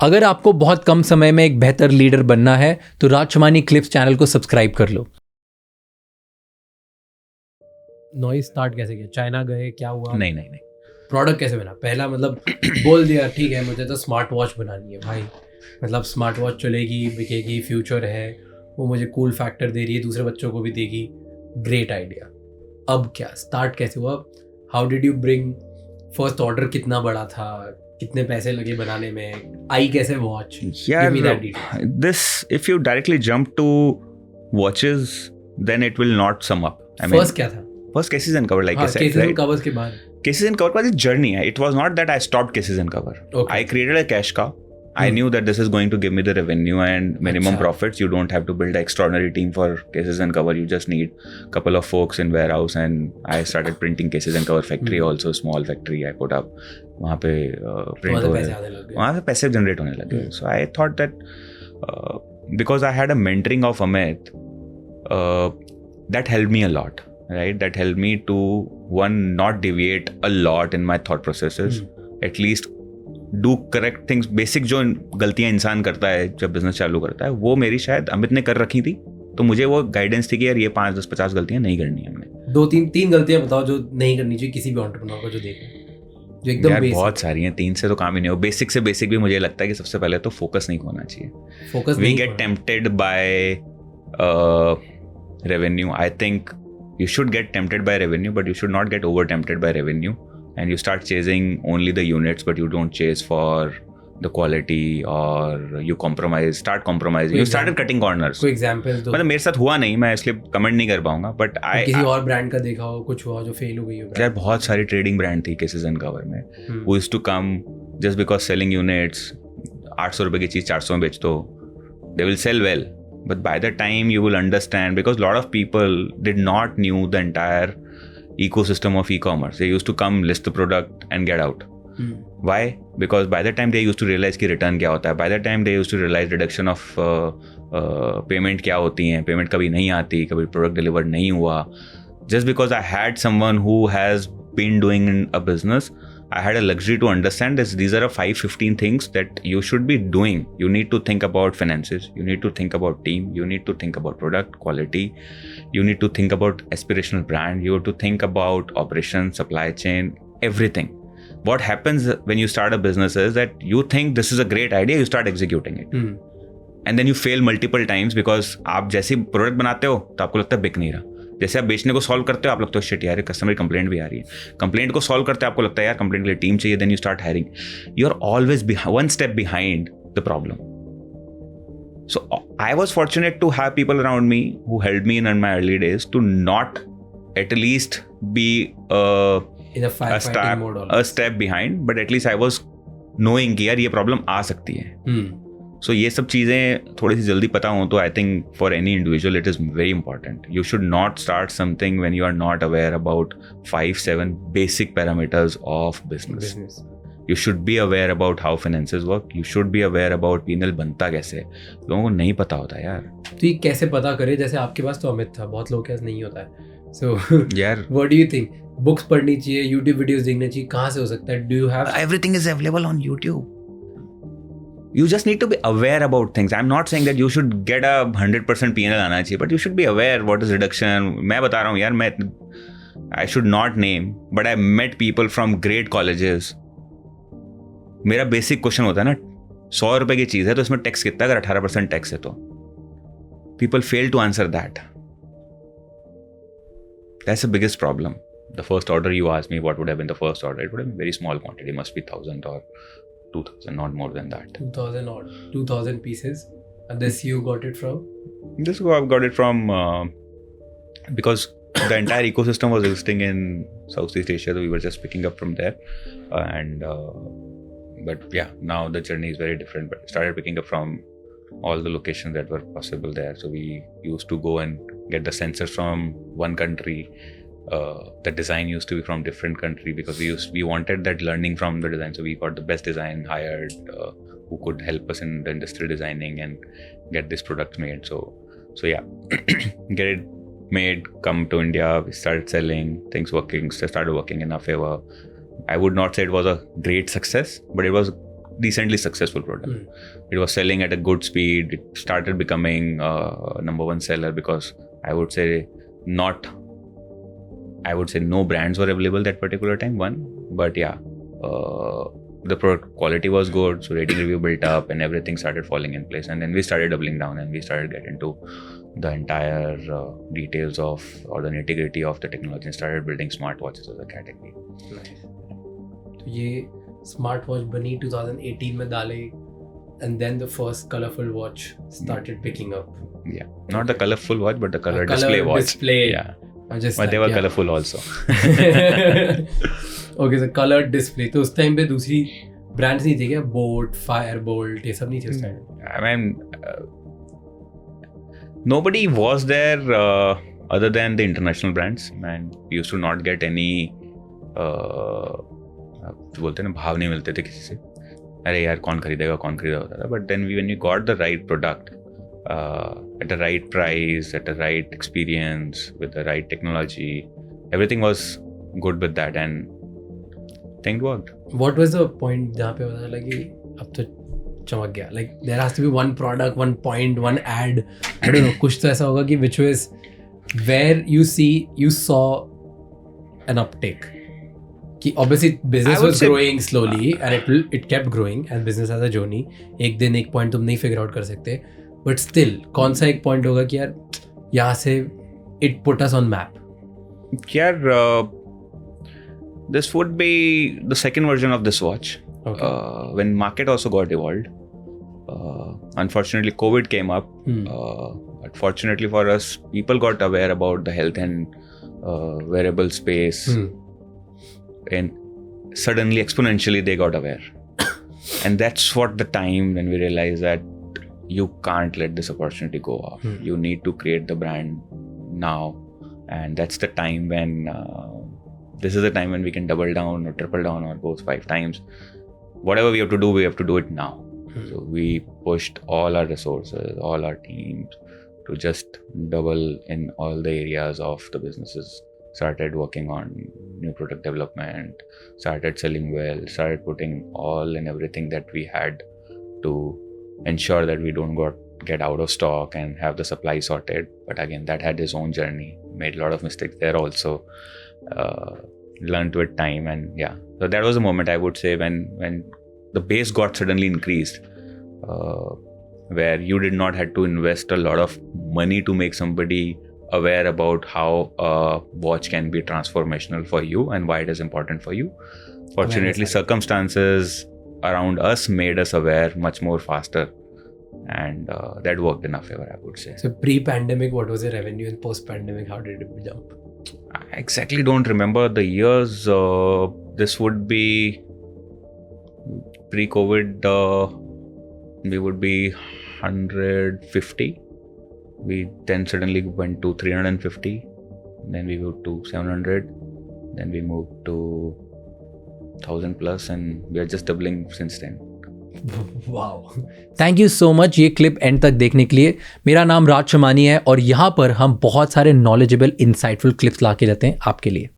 अगर आपको बहुत कम समय में एक बेहतर लीडर बनना है तो राज शमानी क्लिप्स चैनल को सब्सक्राइब कर लो। नॉइज स्टार्ट कैसे किया? चाइना गए, क्या हुआ? नहीं प्रोडक्ट कैसे बना? पहला मतलब बोल दिया ठीक है मुझे तो स्मार्ट वॉच बनानी है भाई, मतलब स्मार्ट वॉच चलेगी, बिकेगी, फ्यूचर है, वो मुझे कूल फैक्टर दे रही है, दूसरे बच्चों को भी देगी, ग्रेट आइडिया। अब क्या स्टार्ट कैसे हुआ? How did you bring first order? कितना बड़ा था? कितने पैसे लगे बनाने में? आई कैसे वॉच? यार, this if you directly jump to watches then it will not sum up. First क्या था? First cases and cover, like I said, cases and covers के बाद cases and cover was a journey. It was not that I stopped cases and cover. Okay. I created a cash cow. I knew that this is going to give me the revenue and minimum profits. You don't have to build an extraordinary team for cases and cover. You just need a couple of folks in warehouse, and I started printing cases and cover factory also, small factory I put up. वहाँ पे print हो रहे, वहाँ से पैसे generate होने लगे. So I thought that because I had a mentoring of Amit, that helped me a lot. Right, that helped me to one, not deviate a lot in my thought processes. At least do correct things. Basic जो गलतियाँ इंसान करता है जब business चालू करता है, वो मेरी शायद अमित ने कर रखी थी, तो मुझे वो गाइडेंस थी कि यार ये 5, 10, 50 गलतियाँ नहीं करनी है हमने। 2-3 गलतियाँ बताओ जो नहीं करनी चाहिए किसी भी एंटरप्रेन्योर को जो देखे, जो एकदम यार बहुत सारी हैं, 3 से तो काम ही नहीं हो। बेसिक से बेसिक भी मुझे लगता है कि सबसे पहले तो फोकस नहीं खोना चाहिए। Focus we get tempted by revenue. I think you should get tempted by revenue, but you should not get over tempted by revenue, and you start chasing only the units, but you don't chase for the quality, or you start compromising. You started cutting corners. कोई example दो। मतलब मेरे साथ हुआ नहीं, मैं इसलिए comment नहीं कर पाऊंगा, बट किसी और ब्रांड का देखा हो, कुछ हुआ जो फेल हो गई हो? यार बहुत सारी ट्रेडिंग ब्रांड थी केसेस एंड कवर में, who used to come just because selling units, 800 रुपए की चीज 400 में बेच दो, they will sell well. But by the time you will understand, because a lot of people did not knew the entire ecosystem of e-commerce. They used to come, list the product and get out. Why? Because by the time they used to realize कि return क्या होता है, by the time they used to realize reduction of payment क्या होती हैं, payment कभी नहीं आती, कभी product delivered नहीं हुआ. Just because I had someone who has been doing a business, I had a luxury to understand this. These are 5-15 things that you should be doing. You need to think about finances. You need to think about team. You need to think about product quality. You need to think about aspirational brand. You have to think about operations, supply chain, everything. What happens when you start a business is that you think this is a great idea, you start executing it. And then you fail multiple times because आप जैसे product बनाते हो तो आपको लगता है बिक नहीं रहा। जैसे आप बेचने को सॉल्व करते हो आप लगता है शिट यार कस्टमर कंप्लेंट भी आ रही है, कंप्लेंट को सॉल्व करते हैं आपको लगता है यार कंप्लेंट के लिए टीम चाहिए, then you start hiring. You are always one step behind the problem. So I was fortunate to have people around me who helped me in my early days to not at least be a step behind, but at least I was knowing कि यार ये problem आ सकती है। सो ये सब चीज़ें थोड़ी सी जल्दी पता हो तो I think for any individual it is very important. You should not start something when you are not aware about 5-7 basic parameters of business. You should be aware about how finances work, you should be aware about P&L बनता कैसे, लोगों को नहीं पता होता यार। तो ये कैसे पता करे? जैसे आपके पास तो अमित था, बहुत लोगों के पास नहीं होता है। सो यार what do you think? Books पढ़नी चाहिए, यूट्यूब वीडियोस देखनी चाहिए, कहाँ से हो सकता है? Do you have everything is available on YouTube? You just need to be aware about things. I'm not saying that you should get a 100% P&L आना चाहिए, but you should be aware what is reduction. मैं बता रहा हूँ यार, I should not name, but I met people from great colleges. मेरा basic question होता है ना, 100 रुपए की चीज़ है तो इसमें टैक्स कितना है? अगर 18% टैक्स है तो people fail to answer that. That's the biggest problem. The first order you asked me, what would have been the first order? It would have been very small quantity, must be 1,000 or 2,000, not more than that. 2,000 or 2,000 pieces. And this you got it from? This I got it from because the entire ecosystem was existing in Southeast Asia, so we were just picking up from there. But yeah, now the journey is very different. But started picking up from all the locations that were possible there. So we used to go and get the sensors from one country. The design used to be from different country because we wanted that learning from the design. So we got the best design hired who could help us in the industrial designing and get this product made. So yeah, get it made, come to India, we started selling, things started working in our favor. I would not say it was a great success, but it was decently successful product. It was selling at a good speed. It started becoming number one seller because I would say no brands were available that particular time, one. But yeah, the product quality was good, so rating review built up and everything started falling in place. And then we started doubling down and we started getting into the entire details of or the nitty-gritty of the technology and started building smartwatches as a category. Nice. तो ये smart watch बनी 2018 में डाले, and then the first colorful watch started picking up. Yeah, not the colorful watch, but the color display watch. Yeah, but they were colorful also. Okay, so color display. तो उस time पे दूसरी brands नहीं थी क्या? Boat, Fireboltt, ये सब नहीं थे उस time? I mean, nobody was there other than the international brands, and we used to not get any बोलते हैं ना, भाव नहीं मिलते थे किसी से. अरे यार कौन खरीदेगा होता था. But then when you got the right product at the right price, at the right experience, with the right technology, everything was good with that and things worked. What was the point जहाँ पे पता चला कि अब तो चमक गया? Like there has to be one product, one point, one ad. I don't know. कुछ तो ऐसा होगा कि which was where you saw an uptake. कि obviously business was growing slowly and it kept growing and business as a journey. एक दिन एक point तुम नहीं figure out कर सकते, but still कौन सा एक point होगा कि यार यहाँ से it put us on map? यार this would be the second version of this watch. Okay. When market also got evolved. Unfortunately, COVID came up. But fortunately for us, people got aware about the health and wearable space. And suddenly, exponentially, they got aware. And that's what the time when we realized that you can't let this opportunity go off. You need to create the brand now. And that's the time when... this is the time when we can double down or triple down or go 5 times. Whatever we have to do it now. So we pushed all our resources, all our teams to just double in all the areas of the businesses. Started working on new product development, started selling well, started putting all and everything that we had to ensure that we don't get out of stock and have the supply sorted. But again, that had its own journey. Made a lot of mistakes there also. Learned with time, and yeah, so that was a moment I would say when the base got suddenly increased, where you did not have to invest a lot of money to make somebody aware about how a watch can be transformational for you and why it is important for you. Fortunately, circumstances around us made us aware much more faster, and that worked in our favor, I would say. So pre-pandemic, what was the revenue, and post-pandemic, how did it jump? I exactly don't remember the years. This would be pre-COVID. We would be 150. We then suddenly went to 350. Then we moved to 700. Then we moved to 1,000 plus, and we are just doubling since then. Wow, thank you so much ये clip and तक देखने के लिए. मेरा नाम राज शमानी है और यहाँ पर हम बहुत सारे नॉलेजेबल इंसाइटफुल क्लिप्स ला के लाते हैं आपके लिए.